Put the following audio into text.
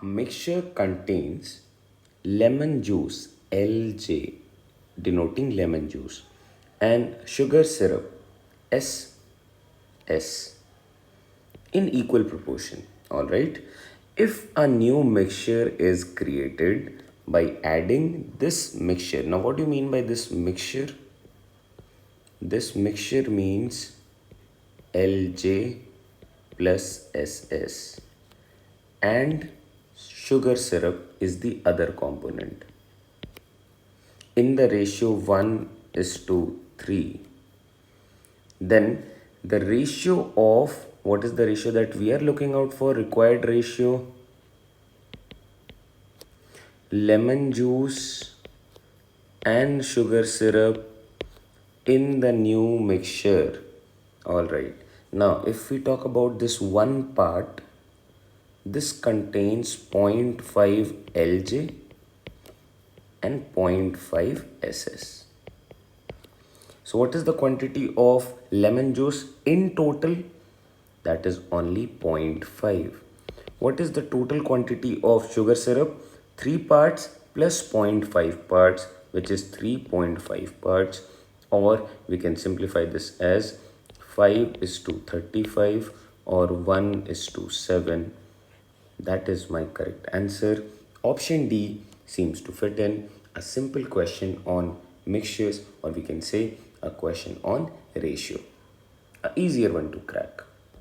mixture contains lemon juice, LJ, denoting lemon juice, and sugar syrup, SS, in equal proportion. All right. If a new mixture is created by adding this mixture, now what do you mean by this mixture? This mixture means LJ plus SS, and sugar syrup is the other component in the ratio 1 is to 3. Then the ratio of, what is the ratio that we are looking out for? Required ratio, lemon juice and sugar syrup in the new mixture. All right. Now, if we talk about this one part, this contains 0.5 LJ and 0.5 SS. So what is the quantity of lemon juice in total? That is only 0.5. What is the total quantity of sugar syrup? 3 parts plus 0.5 parts, which is 3.5 parts, or we can simplify this as 5 is to 35 or 1 is to 7. That is my correct answer. Option D seems to fit in a simple question on mixtures, or we can say a question on ratio. A easier one to crack.